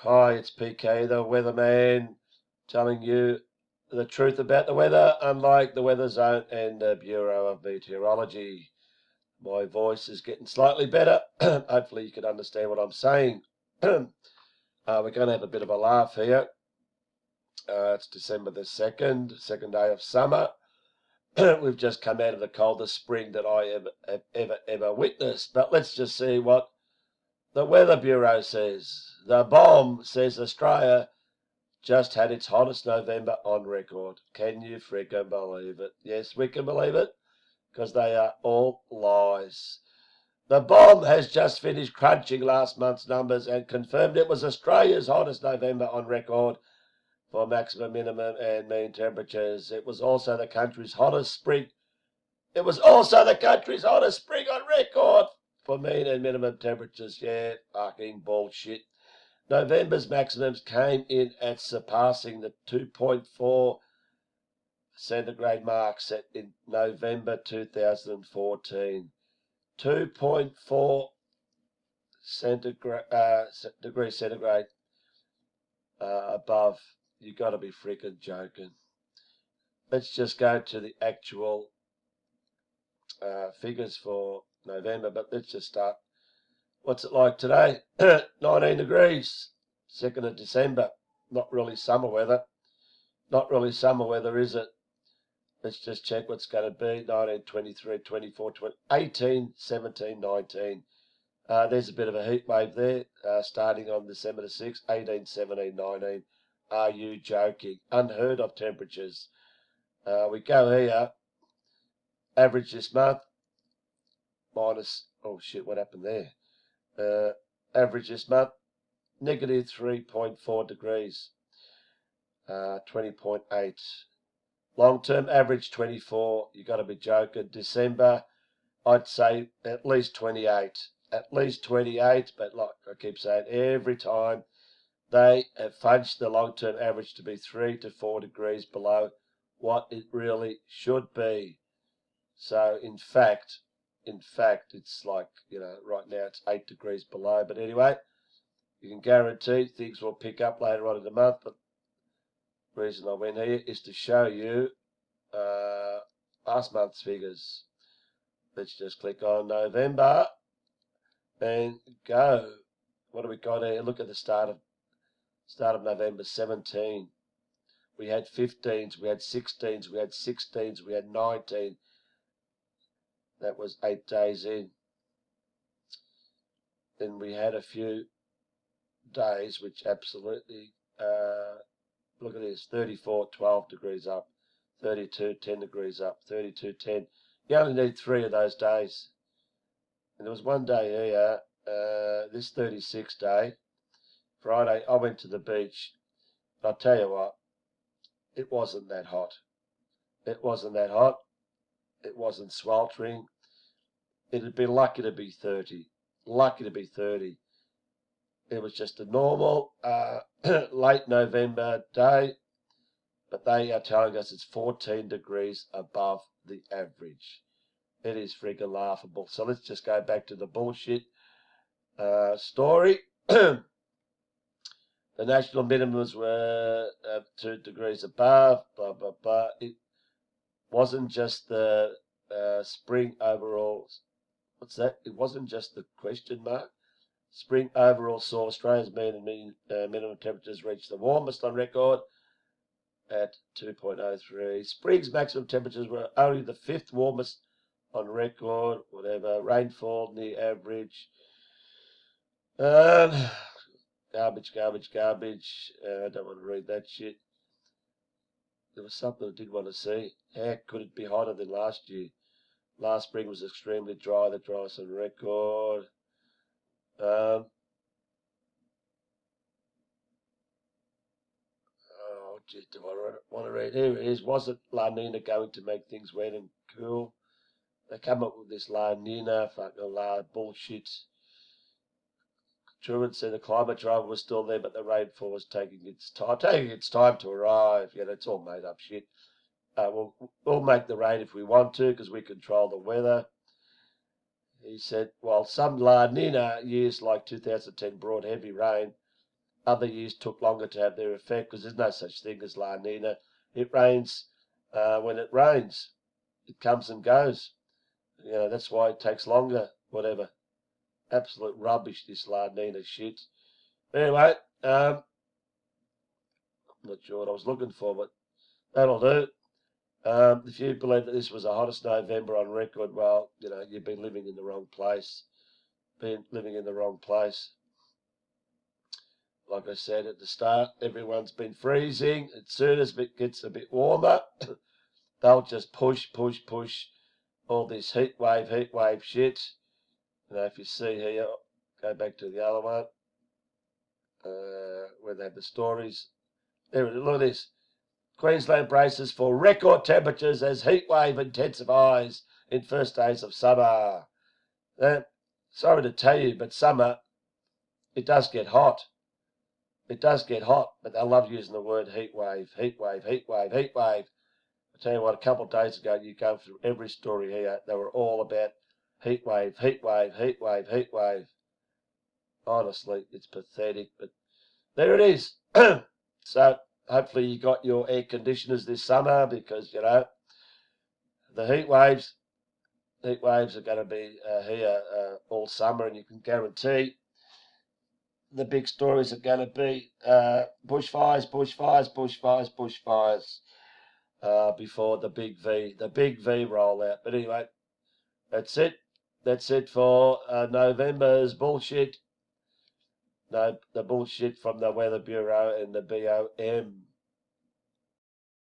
Hi, it's Peekay, the weatherman, telling you the truth about the weather, unlike the Weather Zone and the Bureau of Meteorology. My voice is getting slightly better. Hopefully you can understand what I'm saying. We're going to have a bit of a laugh here. It's December the 2nd, second day of summer. We've just come out of the coldest spring that I have ever witnessed. But let's just see what the Weather Bureau says. The BOM says Australia just had its hottest November on record. Can you freaking believe it? Yes, we can believe it, because they are all lies. The BOM has just finished crunching last month's numbers and confirmed it was Australia's hottest November on record for maximum, minimum and mean temperatures. It was also the country's hottest spring. It was also the country's hottest spring on record for mean and minimum temperatures. Yeah, fucking bullshit. November's maximums came in at surpassing the 2.4 centigrade mark set in November 2014. 2.4 degrees centigrade above. You got to be freaking joking. Let's just go to the actual figures for November, but let's just start. What's it like today? 19 degrees, 2nd of December. Not really summer weather. Not really summer weather, is it? Let's just check what's going to be. 19, 23, 24, 20, 18, 17, 19. There's a bit of a heat wave there, starting on December the 6th, 18, 17, 19. Are you joking? Unheard of temperatures. We go here. Average this month, minus, oh shit, what happened there? Average this month, negative 3.4 degrees, 20.8. Long-term average 24. You got to be joking. December, I'd say at least 28. At least 28, but like I keep saying, every time they have fudged the long-term average to be 3 to 4 degrees below what it really should be. So in fact, it's like, right now it's 8 degrees below. But anyway, you can guarantee things will pick up later on in the month. But the reason I went here is to show you last month's figures. Let's just click on November and go. What do we got here? Look at the start of November 17. We had 15s, we had 16s, we had 16s, we had 19. That was 8 days in. Then we had a few days which absolutely, look at this, 34, 12 degrees up, 32, 10 degrees up, 32, 10. You only need 3 of those days. And there was one day here, this 36th day, Friday, I went to the beach. But I'll tell you what, it wasn't that hot. It wasn't that hot. It wasn't sweltering. It'd be lucky to be 30. Lucky to be 30. It was just a normal late November day, but they are telling us it's 14 degrees above the average. It is freaking laughable. So let's just go back to the bullshit story. The national minimums were 2 degrees above, blah, blah, blah. It wasn't just the spring overall. What's that? It wasn't just the question mark. Spring overall saw Australia's mean minimum temperatures reach the warmest on record at 2.03. Spring's maximum temperatures were only the 5th warmest on record. Whatever. Rainfall near average. Garbage. I don't want to read that shit. There was something I did want to see. How could it be hotter than last year? Last spring was extremely dry, the driest on record. Oh, gee, do I want to read? Here it is. Wasn't La Nina going to make things wet and cool? They come up with this La Nina, fucking La bullshit. Truman said the climate driver was still there, but the rainfall was taking its time to arrive. It's all made up shit. We'll make the rain if we want to, because we control the weather. He said, while some La Nina years like 2010 brought heavy rain, Other years took longer to have their effect because there's no such thing as La Nina. It rains when it rains. It comes and goes. That's why it takes longer. Whatever. Absolute rubbish, this La Nina shit. Anyway, I'm not sure what I was looking for, but that'll do. If you believe that this was the hottest November on record, well, you've been living in the wrong place. Living in the wrong place. Like I said at the start, everyone's been freezing. As soon as it gets a bit warmer, they'll just push all this heat wave shit. If you see here, go back to the other one, where they have the stories. There it is. Look at this. Queensland braces for record temperatures as heat wave intensifies in first days of summer. Sorry to tell you, but summer, it does get hot. It does get hot, but I love using the word heat wave, heat wave, heat wave, heat wave. I tell you what, a couple of days ago, you go through every story here, they were all about heat wave, heat wave, heat wave, heat wave. Honestly, it's pathetic, but there it is. So hopefully you got your air conditioners this summer because, the heat waves are going to be here all summer, and you can guarantee the big stories are going to be bushfires before the big V rollout. But anyway, that's it. That's it for November's bullshit. No, the bullshit from the Weather Bureau and the BOM.